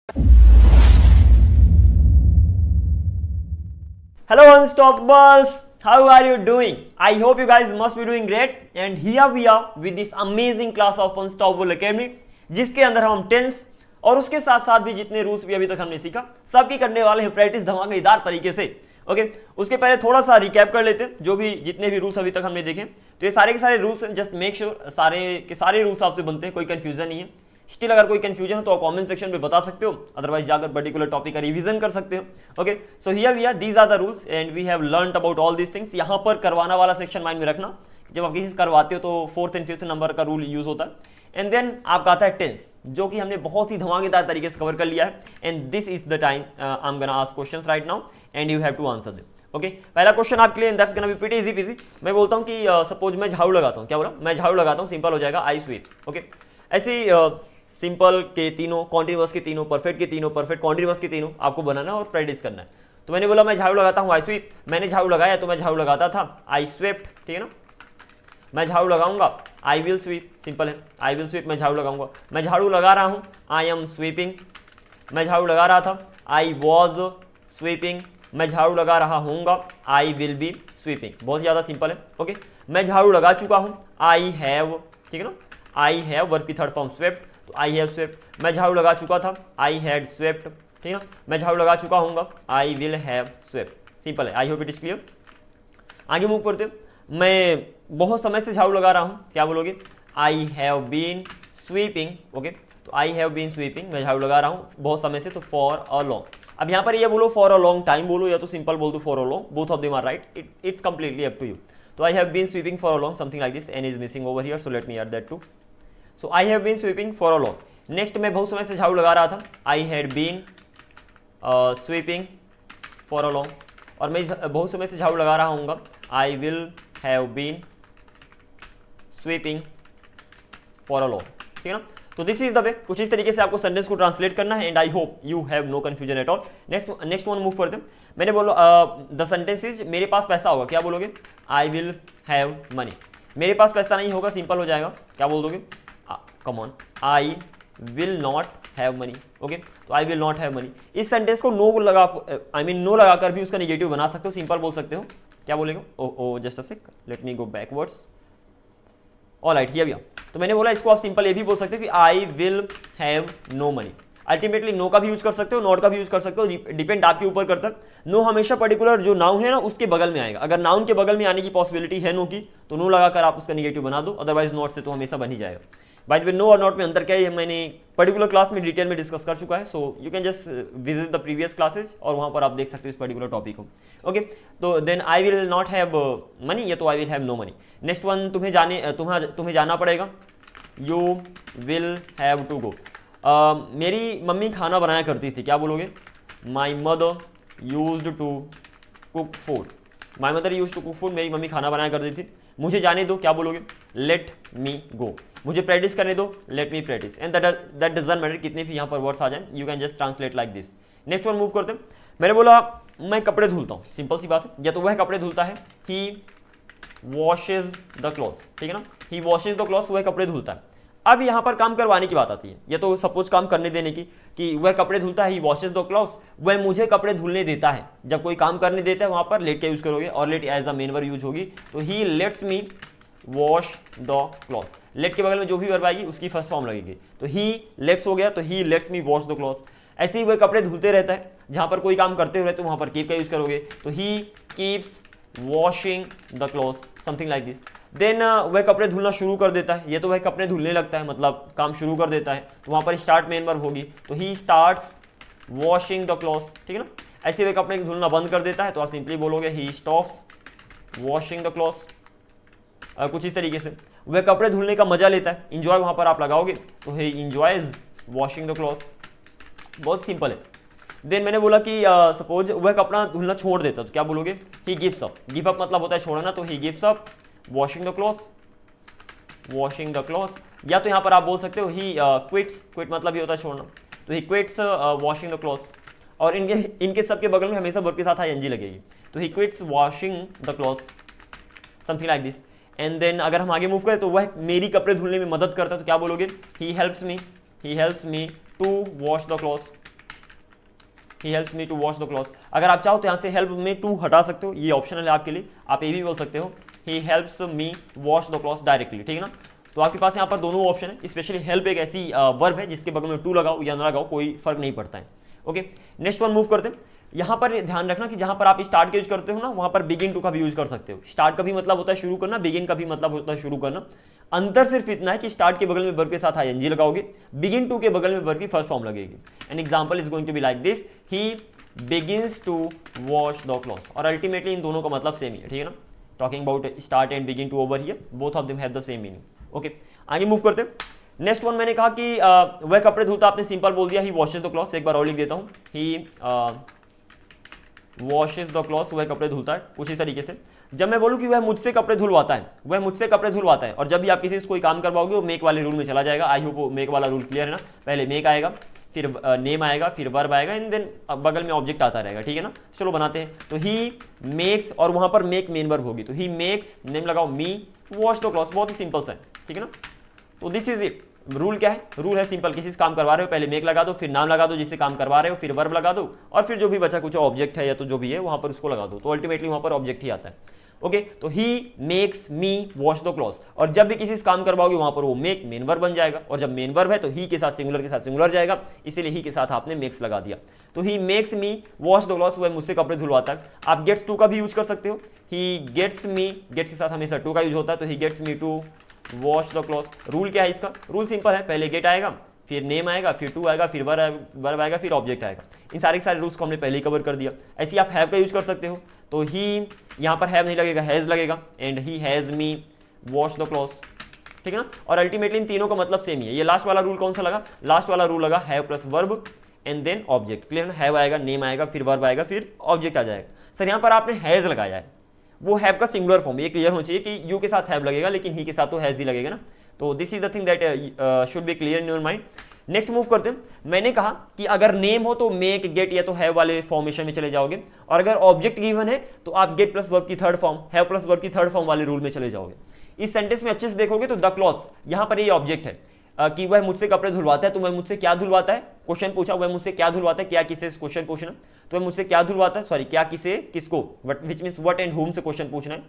Hello Unstoppables, how are you doing? I hope you guys must be doing great and here we are with this amazing class of Unstoppable Academy जिसके अंदर हम tense और उसके साथ साथ भी जितने रूल्स भी अभी तक हमने सीखा सबकी करने वाले हैं प्रैक्टिस धमाकेदार तरीके से। ओके, उसके पहले थोड़ा सा रिकैप कर लेते हैं जो भी जितने भी रूल्स अभी तक हमने देखे। तो ये सारे के सारे रूल्स हैं, जस्ट मेक श्योर सारे के सारे रूल्स आपसे बनते हैं, कोई कंफ्यूजन नहीं है। स्टिल अगर कोई कंफ्यूजन हो तो आप कमेंट सेक्शन पे बता सकते हो, अदरवाइज जाकर पर्टिकुलर टॉपिक का रिवीजन कर सकते हो। Okay, so here we are, these are the rules and we have learned about all these things. यहाँ पर करवाना वाला सेक्शन माइंड में रखना, जब आप किसी से करवाते हो तो 4th and 5th नंबर का रूल यूज होता है। एंड देन आपका आता है टेंस, जो कि हमने बहुत ही धमाकेदार तरीके से कवर कर लिया है। And this is the time I am gonna ask questions right now and you have to answer them. Okay, पहला क्वेश्चन आपके लिए, that's gonna be pretty easy peasy. मैं बोलता हूँ कि सपोज मैं झाड़ू लगाता हूँ, क्या बोला, मैं झाड़ू लगाता हूँ, सिंपल हो जाएगा आई स्वीप। ओके, ऐसे सिंपल के तीनों, कॉन्टिन्यूअस के तीनों, परफेक्ट के तीनों, परफेक्ट कॉन्टिन्यूअस के तीनों आपको बनाना और प्रैक्टिस करना है। तो मैंने बोला मैं झाड़ू लगाता हूँ आई स्वीप, मैंने झाड़ू लगाया तो मैं झाड़ू लगाता था आई स्वेप्ट, ठीक है ना। मैं झाड़ू लगाऊंगा आई विल स्वीप, सिंपल है, आई विल स्वीप, मैं झाड़ू लगाऊंगा। मैं झाड़ू लगा रहा हूँ आई एम स्वीपिंग, मैं झाड़ू लगा रहा था आई वॉज स्वीपिंग, मैं झाड़ू लगा रहा हूँगा आई विल बी स्वीपिंग। बहुत ज़्यादा सिंपल है। ओके, मैं झाड़ू लगा चुका हूँ आई हैव, ठीक है ना, आई हैव वर्ब की थर्ड फॉर्म स्वेप्ट, तो आई हैव स्वेप्ट। मैं झाड़ू लगा चुका था आई हैड स्वेप्ट, ठीक है ना। मैं झाड़ू लगा चुका हूँगा I will have swept, simple है। I hope it is clear. आगे मूव करते हैं। मैं बहुत समय से झाड़ू लगा रहा हूँ, क्या बोलोगे, I have been sweeping. Okay, तो आई हैव बीन स्वीपिंग, मैं झाड़ू लगा रहा हूँ बहुत समय से, तो फॉर अ लॉन्ग। अब यहाँ पर ये बोलो फॉर अ लॉन्ग टाइम बोलो या तो सिंपल बोल दो for a long, both of them are right, it's completely up to you. तो I have been sweeping for a long, something like this, N is missing over here, so let me add that too. So I have been sweeping for a long. Next, मैं बहुत समय से झाड़ू लगा रहा था, I had been sweeping for a long. और मैं बहुत समय से झाड़ू लगा रहा हूँ, I will have been sweeping for a long, ठीक है ना। तो दिस इज द वे, कुछ इस तरीके से आपको सेंटेंस को ट्रांसलेट करना है and I hope you have no confusion at all. Next one move करते हैं। मैंने बोलो द सेंटेंस इज मेरे पास पैसा होगा, क्या बोलोगे, आई विल हैव मनी। मेरे पास पैसा नहीं होगा, सिंपल हो जाएगा, क्या बोल दोगे, come on, I will not have money. Okay, तो I will not have money. इस सेंटेंस को नो लगा, आई मीन नो लगाकर भी उसका नेगेटिव बना सकते हो, सिंपल बोल सकते हो, क्या बोलेंगे, oh just a sec, let me go backwards. Alright, here we are. तो मैंने बोला इसको आप सिंपल ये भी बोल सकते हो कि I will have no money. Ultimately no का भी यूज कर सकते हो, नॉट का भी यूज कर सकते हो, डिपेंड आपके ऊपर करता है। नो हमेशा पर्टिकुलर जो नाउन है ना उसके बगल में आएगा। अगर नाउन के बगल में आने की पॉसिबिलिटी है नो की, तो नो लगाकर आप उसका नेगेटिव बना दो, अदरवाइज नॉट से तो हमेशा बन ही जाएगा। बाय द वे, नो और नॉट में अंतर क्या है मैंने पर्टिकुलर क्लास में डिटेल में डिस्कस कर चुका है, so you can just visit the previous classes और वहां पर आप देख सकते हो इस पर्टिकुलर टॉपिक को। ओके, तो then I will not have money, या तो I will have no money. Next one तुम्हें जाना पड़ेगा, you will have to go. मेरी मम्मी खाना बनाया करती थी, क्या बोलोगे, my mother used to cook food. My mother use to cook food, मेरी मम्मी खाना बनाया करती थी। मुझे जाने दो, क्या बोलोगे, लेट मी गो। मुझे प्रैक्टिस करने दो, let me practice. And that doesn't matter कितने भी यहाँ पर वर्ड्स आ जाए, you can just translate like this. Next one move करते हैं। मैंने बोला मैं कपड़े धुलता हूँ, सिंपल सी बात है, या तो वह कपड़े धुलता है, ही वॉशेज द क्लॉथ्स, ठीक है ना, ही वॉशेज द क्लॉथ्स, वह कपड़े धुलता है। अब यहाँ पर काम करवाने की बात आती है, या तो सपोज काम करने देने की, कि वह कपड़े धुलता है, ही वॉशेज द क्लॉथ्स, वह मुझे कपड़े धुलने देता है। जब कोई काम करने देता है वहां पर लेट का यूज करोगे और let as a main verb use होगी, तो he lets me wash the clothes. Let के बगल में जो भी वर्ब आएगी उसकी फर्स्ट फॉर्म लगेगी, तो ही लेट्स हो गया, तो he lets me wash the clothes. ऐसे ही वह कपड़े धुलते रहता है, जहां पर कोई काम करते हुए तो वहां पर कीप का यूज करोगे, तो he keeps washing the clothes, something like this. Then वह कपड़े धुलना शुरू कर देता है, ये तो वह कपड़े धुलने लगता है, मतलब काम शुरू कर देता है, तो वहां पर स्टार्ट मेन वर्ब होगी, तो he starts washing the clothes, ठीक है ना। ऐसे वह कपड़े धुलना बंद कर देता है, तो आप सिंपली बोलोगे ही स्टॉप्स वॉशिंग द क्लॉथ्स। कुछ इस तरीके से वह कपड़े धुलने का मजा लेता है, इंजॉय वहां पर आप लगाओगे, तो he enjoys washing the clothes. बहुत सिंपल है। देन मैंने बोला कि सपोज वह कपड़ा धुलना छोड़ देता, तो क्या बोलोगे, he gives up. Give up मतलब होता है छोड़ना, तो he gives up washing the clothes, washing the clothes. या तो यहाँ पर आप बोल सकते हो ही क्विट्स, क्विट मतलब ही होता है छोड़ना, तो he quits washing the clothes. और इनके सबके बगल में हमेशा वर्ब के साथ आईएनजी लगेगी, तो he quits washing the clothes, something like this. And then अगर हम आगे मूव करें तो वह मेरी कपड़े धुलने में मदद करता है, तो क्या बोलोगे, he helps me to wash the clothes, he helps me to wash the clothes. अगर आप चाहो तो यहाँ से हेल्प मी टू हटा सकते हो, ये ऑप्शनल है आपके लिए, आप ये भी बोल सकते हो ही helps me wash the clothes directly, ठीक है ना। तो आपके पास यहाँ पर दोनों ऑप्शन है। स्पेशली हेल्प एक ऐसी वर्ब है जिसके बगल में टू लगाओ या ना लगाओ कोई फर्क नहीं पड़ता है। ओके, नेक्स्ट वन मूव करते हैं। यहाँ पर ध्यान रखना कि जहाँ पर आप स्टार्ट का यूज करते हो ना, वहाँ पर बिगिन टू का भी यूज कर सकते हो। स्टार्ट का भी मतलब होता है शुरू करना, बिगिन का भी मतलब होता है शुरू करना। अंतर सिर्फ इतना है कि स्टार्ट के बगल में वर्ब के साथ आईएनजी लगाओगे, बिगिन टू के बगल में वर्ब की फर्स्ट फॉर्म लगेगी। An example is going to be like this, he begins to wash the clothes. और अल्टीमेटली इन दोनों का मतलब सेम ही है, ठीक है ना। Talking about start and begin to over here, both of them have the same meaning. Okay, आगे मूव करते हैं। नेक्स्ट वन मैंने कहा कि वह कपड़े धुलता, आपने सिंपल बोल दिया ही वॉशेज द क्लॉथ्स। एक बार और लिख देता हूँ, ही वॉशेज द क्लॉथ्स, वह कपड़े धुलता है। उसी तरीके से जब मैं बोलूँ कि वह मुझसे कपड़े धुलवाता है, वह मुझसे कपड़े धुलवाता है, और जब भी आप किसी से कोई काम करवाओगे वो मेक वाले रूल में चला जाएगा। आई होप मेक वाला रूल क्लियर है ना। पहले मेक आएगा, फिर नेम आएगा, फिर वर्ब आएगा, एंड देन बगल में ऑब्जेक्ट आता रहेगा, ठीक है ना। चलो बनाते हैं। तो ही मेक्स, और वहां पर मेक मेन वर्ब होगी, तो ही मेक्स, नेम लगाओ मी, वॉश द क्लॉथ्स। बहुत ही सिंपल सा है, ठीक है ना। तो दिस इज इट। रूल क्या है? रूल है सिंपल, किसी से काम करवा रहे हो पहले मेक लगा दो, फिर नाम लगा दो जिससे काम करवा रहे हो, फिर वर्ब लगा दो, और फिर जो भी बचा कुछ ऑब्जेक्ट है या तो जो भी है वहां पर उसको लगा दो। तो अल्टीमेटली वहां पर ऑब्जेक्ट ही आता है। ओके, तो he makes me wash the clothes, और जब भी किसी से काम करवाओगे वहां पर वो मेक मेन वर्ब बन जाएगा, और जब मेन वर्ब है तो ही के साथ सिंगुलर जाएगा, इसीलिए ही के साथ आपने मेक्स लगा दिया। तो he makes me wash the clothes, वह मुझसे कपड़े धुलवाता है। आप गेट्स टू का भी यूज कर सकते हो, ही गेट्स मी, गेट्स के साथ हमेशा टू का यूज होता है, तो he gets me to wash the clothes. Rule क्या है इसका? रूल सिंपल है, पहले गेट आएगा, फिर नेम आएगा, फिर टू आएगा, फिर वर्ब आएगा, फिर ऑब्जेक्ट आएगा। इन सारे के सारे रूल्स को हमने पहले ही कवर कर दिया। ऐसे ही आप हैव का यूज कर सकते हो, तो ही यहाँ पर हैव नहीं लगेगा, हैज लगेगा, and he has me wash the clothes, ठीक है ना। और अल्टीमेटली इन तीनों का मतलब सेम ही है। ये लास्ट वाला रूल कौन सा लगा? लास्ट वाला रूल लगा have plus verb and then object, clear ना। हैव आएगा, नेम आएगा, फिर वर्ब आएगा, फिर ऑब्जेक्ट आ जाएगा। सर यहाँ पर आपने हैज लगाया है, वो हैव का सिंगुलर फॉर्म, ये क्लियर होना चाहिए कि यू के साथ हैव लगेगा, लेकिन ही के साथ तो हैज ही लगेगा ना। तो this is the thing that should be clear in your mind. Next move करते हैं। मैंने कहा कि अगर नेम हो तो मेक, गेट या तो हैव वाले फॉर्मेशन में चले जाओगे, और अगर ऑब्जेक्ट गिवन है तो आप गेट प्लस वर्ब की third form, have plus verb की थर्ड फॉर्म वाले रूल में चले जाओगे। इस सेंटेंस में अच्छे से देखोगे तो द क्लॉथ्स, यहाँ पर ये ऑब्जेक्ट है कि वह मुझसे कपड़े धुलवाता है, तो वह मुझसे क्या धुलवाता है? क्वेश्चन पूछा, वह मुझसे क्या धुलवाता है, क्या किसे क्वेश्चन पूछना, तो वह मुझसे क्या धुलवाता है, सॉरी क्या किसे किसको, विच मीन्स व्हाट एंड हुम से क्वेश्चन पूछना है।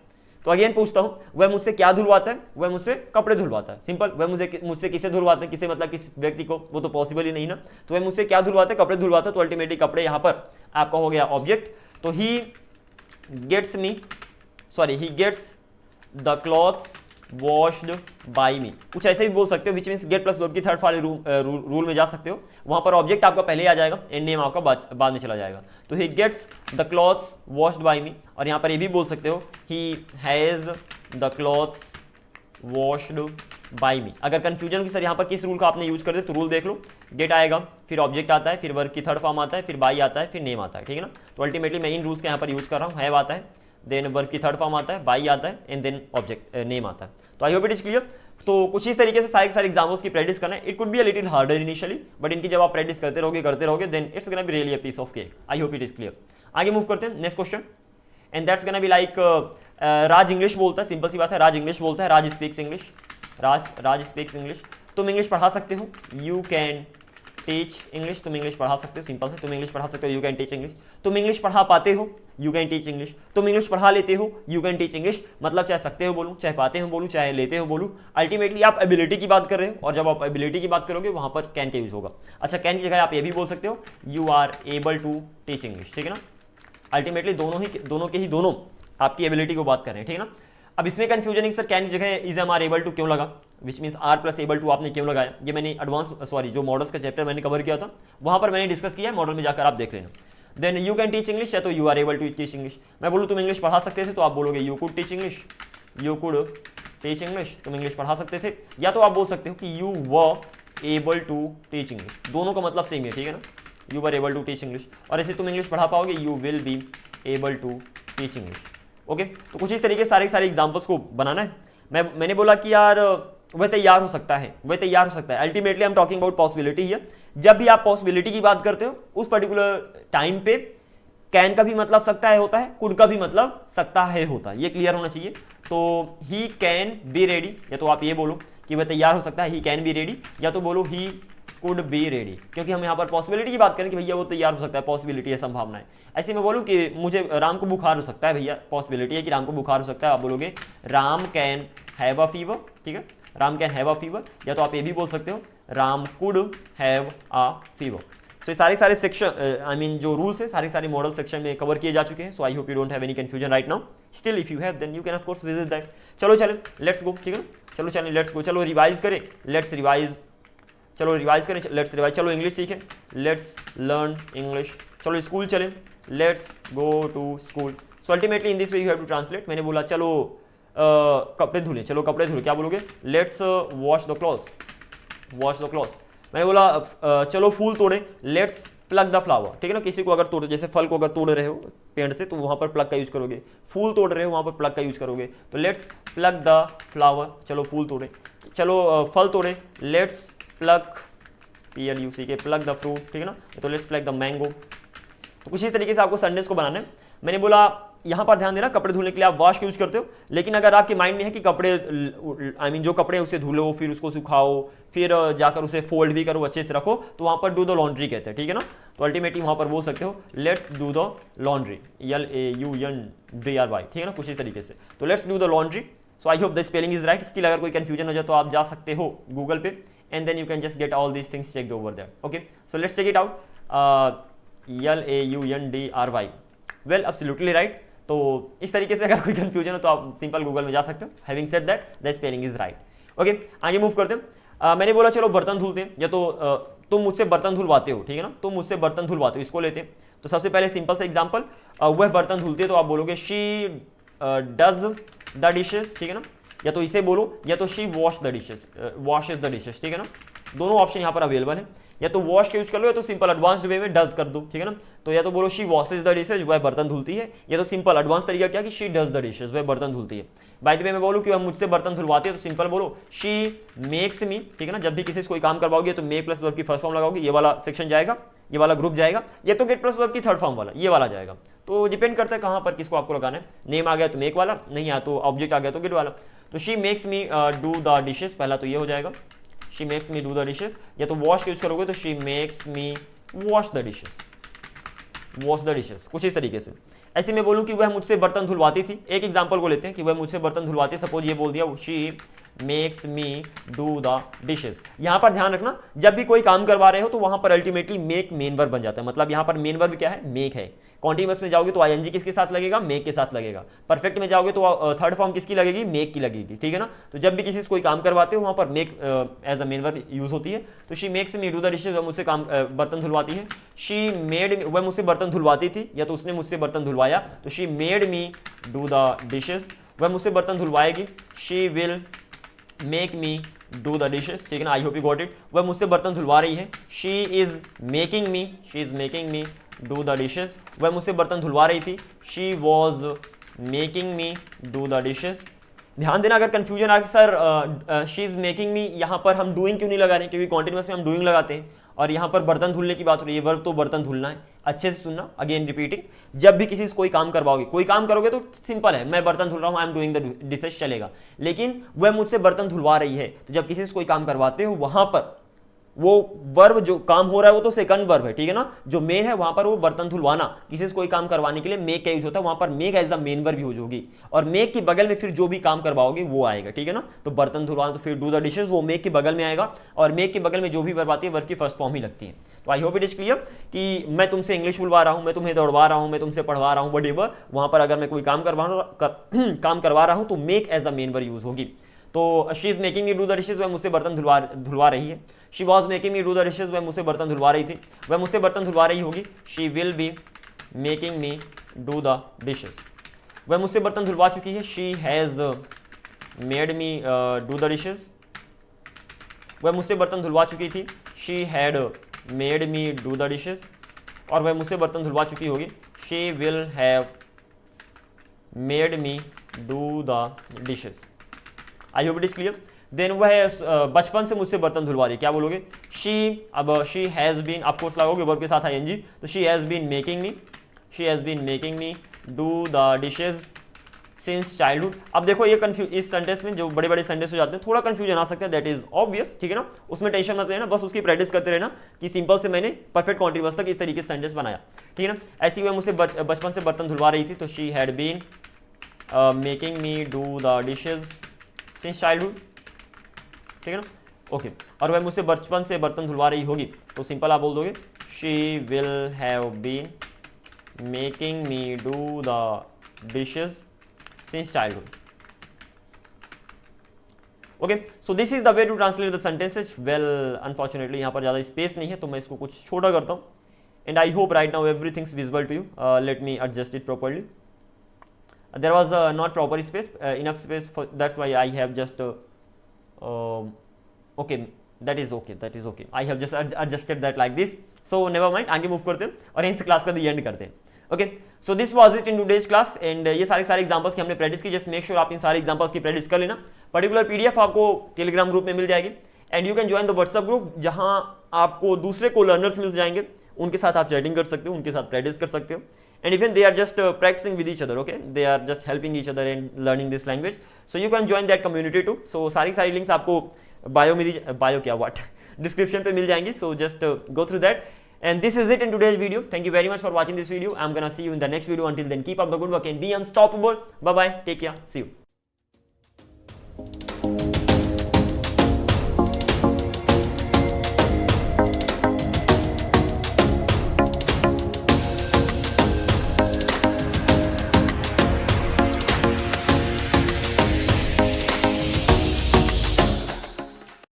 तो अगेन पूछता हूं, वह मुझसे क्या धुलवाता है? वह मुझसे कपड़े धुलवाता है। सिंपल। वह मुझसे किसे धुलवाता है? किसे मतलब किस व्यक्ति को, वो तो पॉसिबल ही नहीं ना। तो वह मुझसे क्या धुलवाता है? कपड़े धुलवाता है। तो अल्टीमेटली कपड़े यहां पर आपका हो गया ऑब्जेक्ट। तो he gets me, sorry he gets the clothes washed by me, कुछ ऐसे भी बोल सकते हो, which means get plus verb की थर्ड वाले रूल में जा सकते हो। वहां पर ऑब्जेक्ट आपका पहले आ जाएगा एंड नेम आपका बाद में चला जाएगा। तो he gets the clothes washed by me, और यहाँ पर ये भी बोल सकते हो he has the clothes washed by me. अगर कंफ्यूजन की सर यहाँ पर किस रूल का आपने यूज कर दिया, तो रूल देख लो, गेट आएगा, फिर ऑब्जेक्ट आता है, फिर वर्ब की थर्ड फॉर्म आता है, फिर बाई आता है, फिर नेम आता है, ठीक है ना। तो अल्टीमेटली मैं इन रूल्स के यहाँ पर यूज कर रहा हूँ। हैव आता है, देन वर्ब की थर्ड फॉर्म आता है, बाई आता है, एंड देन ऑब्जेक्ट नेम आता है। तो आई होप इट इज क्लियर। तो कुछ इस तरीके से सारे एग्जाम्पल्स की प्रैक्टिस करना है। It could be a little harder initially, but इनकी जब आप प्रैक्टिस करते रहोगे then it's gonna be really a piece of cake. I hope it is clear. आगे मूव करते हैं next question, and that's gonna be like Raj English बोलता है, सिंपल सी बात है, राज इंग्लिश बोलता है, राज स्पीक्स इंग्लिश, राज स्पीक्स इंग्लिश। तुम इंग्लिश पढ़ा सकते हो, यू कैन टीच इंग्लिश, तुम इंग्लिश पढ़ा सकते हो, सिंपल है, तुम इंग्लिश पढ़ा सकते हो, यू कैन टीच इंग्लिश। तुम इंग्लिश पढ़ा पाते हो, यू कैन टीच इंग्लिश। तुम इंग्लिश पढ़ा लेते हो, यू कैन टीच इंग्लिश। मतलब चाहे सकते हो बोलूं, चाहे पाते हो बोलूं, चाहे लेते हो बोलूं, अल्टीमेटली आप एबिलिटी की बात कर रहे हो, और जब आप एबिलिटी की बात करोगे वहां पर कैन का यूज होगा। अच्छा, कैन की जगह आप ये भी बोल सकते हो, you are able to teach English, ठीक है ना। अल्टीमेटली दोनों आपकी एबिलिटी को बात कर रहे हैं, ठीक है ना। अब इसमें कंफ्यूजन है सर कैन की जगह is am are able to क्यों लगा, which means are plus able to आपने क्यों लगाया। ये मैंने जो मॉडल्स का चैप्टर मैंने कवर किया था वहां पर मैंने डिस्कस किया है, मॉडल में जाकर आप देख लेना। Then you can teach English, या तो you are able to teach English. मैं बोलूँ तुम इंग्लिश पढ़ा सकते थे, तो आप बोलोगे you could teach English, you could teach English, तुम इंग्लिश पढ़ा सकते थे। या तो आप बोल सकते हो कि you were able to teach English, दोनों का मतलब सेम है, ठीक है ना। You were able to teach English, और ऐसे तुम इंग्लिश पढ़ा पाओगे, you will be able to teach English. Okay, तो कुछ इस तरीके से सारे एग्जाम्पल्स को बनाना है। मैंने बोला कि यार वह तैयार हो सकता है, ultimately I am talking about possibility here. जब भी आप पॉसिबिलिटी की बात करते हो उस पर्टिकुलर टाइम पे कैन का भी मतलब सकता है होता है, कुड का भी मतलब सकता है होता है, ये क्लियर होना चाहिए। तो ही कैन बी रेडी, या तो आप ये बोलो कि वह तैयार हो सकता है, ही कैन बी रेडी, या तो बोलो ही कुड बी रेडी, क्योंकि हम यहाँ पर पॉसिबिलिटी की बात करें कि भैया वो तैयार हो सकता है, पॉसिबिलिटी है, संभावना है। ऐसे में बोलूँ कि मुझे राम को बुखार हो सकता है, भैया पॉसिबिलिटी है कि राम को बुखार हो सकता है, आप बोलोगे Ram can have a fever, ठीक है, Ram can have a fever, या तो आप ये भी बोल सकते हो Ram could have a fever. So ये सारे सेक्शन आई मीन जो रूल्स है सारे मॉडल सेक्शन में कवर किए जा चुके हैं। So I hope you don't have any confusion right now. Still if you have then you can of course visit that. चलो चलें, लेट्स गो, ठीक है, चलो चलें, लेट्स गो, चलो रिवाइज करें, लेट्स रिवाइज, चलो रिवाइज करें, लेट्स रिवाइज, चलो इंग्लिश सीखें, लेट्स लर्न इंग्लिश, चलो स्कूल चलें, let's go to school. So ultimately in this way you have to translate. मैंने बोला चलो कपड़े धुले, चलो कपड़े धुले, क्या बोलोगे, let's wash the clothes, wash the clothes. मैंने बोला चलो फूल तोड़े, लेट्स प्लग द फ्लावर, ठीक है ना, किसी को अगर तोड़, जैसे फल को अगर तोड़ रहे हो पेड़ से तो वहां पर प्लग का यूज करोगे, फूल तोड़ रहे हो वहां पर प्लग का यूज करोगे, तो लेट्स प्लग द फ्लावर, चलो फूल तोड़े, चलो फल तोड़े, लेट्स प्लग PLUC के प्लग द फ्रूट, ठीक है ना, तो लेट्स प्लग द मैंगो। तो कुछ इस तरीके से आपको संडेज को बनाना है। मैंने बोला यहाँ पर ध्यान देना, कपड़े धुलने के लिए आप वॉश का यूज करते हो, लेकिन अगर आपके माइंड में है कि कपड़े आई मीन जो कपड़े हैं उसे धुलो, फिर उसको सुखाओ, फिर जाकर उसे फोल्ड भी करो, अच्छे से रखो, तो वहाँ पर डू द लॉन्ड्री कहते हैं, ठीक है ना। तो अल्टीमेटली वहाँ पर बोल सकते हो let's do the laundry, LAUNDRY, ठीक है ना, कुछ इस तरीके से। तो let's do the laundry. So I hope the spelling is right. Still अगर कोई कंफ्यूजन हो जाए तो आप जा सकते हो गूगल पे and then you can just get all these things checked over there. Okay, so let's check it out. LAUNDRY, well absolutely right. तो इस तरीके से अगर कोई कंफ्यूजन हो तो आप सिंपल गूगल में जा सकते हो। Having said that the spelling is right. Okay, आगे मूव करते हैं। मैंने बोला चलो बर्तन धुलते हैं, या तो तुम मुझसे बर्तन धुलवाते हो, ठीक है ना, तुम मुझसे बर्तन धुलवाते हो, इसको लेते हैं। तो सबसे पहले सिंपल सा एग्जांपल, वह बर्तन धुलते तो आप बोलोगे शी डज द डिशेस, ठीक है ना, या तो इसे बोलो, या तो she wash the dishes, washes the dishes, ठीक है ना, दोनों ऑप्शन यहाँ पर अवेलेबल है। या तो वॉश का यूज कर लो, या तो सिंपल एडवांस्ड वे में डज कर दो, ठीक है ना। तो या तो बोलो शी वॉशेज द डिशेज, वह बर्तन धुलती है, या तो सिंपल एडवांस तरीका क्या कि शी डज द डिशेज, वह बर्तन धुलती है। बाय द वे मैं बोलूँ कि वह मुझसे बर्तन धुलवाती है, तो सिंपल बोलो शी मेक्स मी, ठीक है ना। जब भी किसी से कोई काम करवाओगे तो मेक प्लस वर्ब की फर्स्ट फॉर्म लगाओगे, ये वाला सेक्शन जाएगा, ये वाला ग्रुप जाएगा, या तो गेट प्लस वर्ब की थर्ड फॉर्म वाला, ये वाला जाएगा। तो डिपेंड करता है कहाँ पर किसको आपको लगाना है। नेम आ गया तो मेक वाला, नहीं आया तो ऑब्जेक्ट आ गया तो गेट वाला। तो she makes me do the dishes, पहला तो ये हो जाएगा, she makes me do the dishes. या तो वॉश यूज करोगे तो she makes me wash the dishes, wash the dishes, कुछ इस तरीके से। ऐसे में बोलूं कि वह मुझसे बर्तन धुलवाती थी, एक एग्जांपल को लेते हैं कि वह मुझसे बर्तन धुलवाती, सपोज ये बोल दिया she makes me do the dishes. यहां पर ध्यान रखना, जब भी कोई काम करवा रहे हो तो वहां पर अल्टीमेटली मेक मेन वर्ब बन जाता है। मतलब यहां पर मेन वर्ब क्या है, मेक है। कॉन्टिन्यूअस में जाओगे तो ING किसके साथ लगेगा, मेक के साथ लगेगा। परफेक्ट में जाओगे तो थर्ड फॉर्म किसकी लगेगी, मेक की लगेगी, ठीक है ना। तो जब भी किसी से कोई काम करवाते हो वहां पर make as a main verb use होती है। तो she makes me do the dishes, वह मुझसे काम बर्तन धुलवाती है। शी मेड, वह मुझसे बर्तन धुलवाती थी, या तो उसने मुझसे बर्तन धुलवाया, तो she made me do the dishes. वह मुझसे बर्तन धुलवाएगी, she will make me do the dishes, ठीक है ना। I hope you got it. वह मुझसे बर्तन धुलवा रही है, she is making me, she is making me do the dishes. वह मुझसे बर्तन धुलवा रही थी, she was making me do the dishes. ध्यान देना, अगर कंफ्यूजन आ सर शी इज मेकिंग मी, यहाँ पर हम डूइंग क्यों नहीं लगा रहे, क्योंकि कॉन्टिन्यूअस में हम डूइंग लगाते हैं, और यहाँ पर बर्तन धुलने की बात हो रही है, वर्ब तो बर्तन धुलना है। अच्छे से सुनना, अगेन रिपीटिंग, जब भी किसी से कोई काम करवाओगे, कोई काम करोगे तो सिंपल है, मैं बर्तन धुल रहा हूँ, I am doing the dishes, चलेगा। लेकिन वह मुझसे बर्तन धुलवा रही है, तो जब किसी से कोई काम करवाते हो वहां पर वो वर्ब जो काम हो रहा है वो तो सेकंड वर्ब है, ठीक है ना। जो मेन है वहां पर वो बर्तन धुलवाना, किसी से कोई काम करवाने के लिए मेक का यूज होता है, वहां पर make as the main verb use होगी, और मेक के बगल में फिर जो भी काम करवाओगे वो आएगा, ठीक है ना। तो बर्तन धुलवाना, तो फिर डू द डिशेस, वो मेक के बगल में आएगा, और मेक के बगल में जो भी वर्ब आती है वर्ब की फर्स्ट फॉर्म ही लगती है। तो आई होप इट इज क्लियर कि मैं तुमसे इंग्लिश बुलवा रहा हूं, मैं तुम्हें दौड़वा रहा हूं, मैं तुमसे पढ़वा रहा हूं, व्हाटएवर, वहां पर अगर मैं कोई काम करवा रहा हूं तो make as a main verb use होगी। तो she is making me do the dishes, वह मुझसे बर्तन धुलवा रही है। She was making me do the dishes, वह मुझसे बर्तन धुलवा रही थी, वह मुझसे बर्तन धुलवा रही होगी। She will be making me do the dishes, वह मुझसे बर्तन धुलवा चुकी है। She has made me do the dishes, वह मुझसे बर्तन धुलवा चुकी थी। She had made me do the dishes, और वह मुझसे बर्तन धुलवा चुकी होगी। She will have made me do the dishes. I hope it is clear. Then वह बचपन से मुझसे बर्तन धुलवा रही है, क्या बोलोगे, शी, अब शी हैज बीन, ऑफकोर्स लगाओगे वर्ब के साथ ING, तो she has been making me, she has been making me do the dishes since childhood. अब देखो ये कंफ्यूज, इस सेंटेंस में जो बड़े बड़े सेंटेंस हो जाते हैं थोड़ा कंफ्यूजन आ सकता है, दैट इज ऑब्वियस, ठीक है ना, उसमें टेंशन मत लेना, बस उसकी प्रैक्टिस करते रहना कि सिंपल से मैंने परफेक्ट कॉन्टिन्यूअस तक इस तरीके से सेंटेंस बनाया, ठीक है ना। ऐसी वह मुझसे बचपन से बर्तन धुलवा रही थी, तो she had been making me do the dishes since childhood, ठीक है ना, ओके। और वह मुझसे बचपन से बर्तन धुलवा रही होगी, तो सिंपल आप बोल दोगे she will have been making me do the dishes since childhood, okay. So this is the way to translate the sentences. Well unfortunately यहाँ पर ज़्यादा स्पेस नहीं है, तो मैं इसको कुछ छोटा करता हूँ, and I hope right now everything's visible to you. Let me adjust it properly. There was not proper space, enough space, that's why I have just okay, that is okay, I have just adjusted that like this, so never mind, आगे move करते हैं और यहीं से class का दी and करते हैं, okay. So this was it in today's class, and ये सारे एग्जांपल्स की हमने प्रैक्टिस की, जस्ट मेक श्योर आप इन सारे एग्जांपल्स की प्रैक्टिस कर लेना। पर्टिकुलर पीडीएफ आपको टेलीग्राम ग्रुप में मिल जाएगी, and you can join the WhatsApp group, जहां आपको दूसरे को लर्नर्स मिल जाएंगे, उनके साथ आप चैटिंग कर सकते हो, उनके साथ प्रैक्टिस कर सकते हो, and even they are just practicing with each other, okay, they are just helping each other in learning this language, so you can join that community too। so सारी लिंक्स आपको बायो में, bio क्या what, description पे मिल जाएंगी, so just go through that, and this is it in today's video। thank you very much for watching this video, I'm gonna see you in the next video, until then keep up the good work and be unstoppable, bye bye, take care, see you।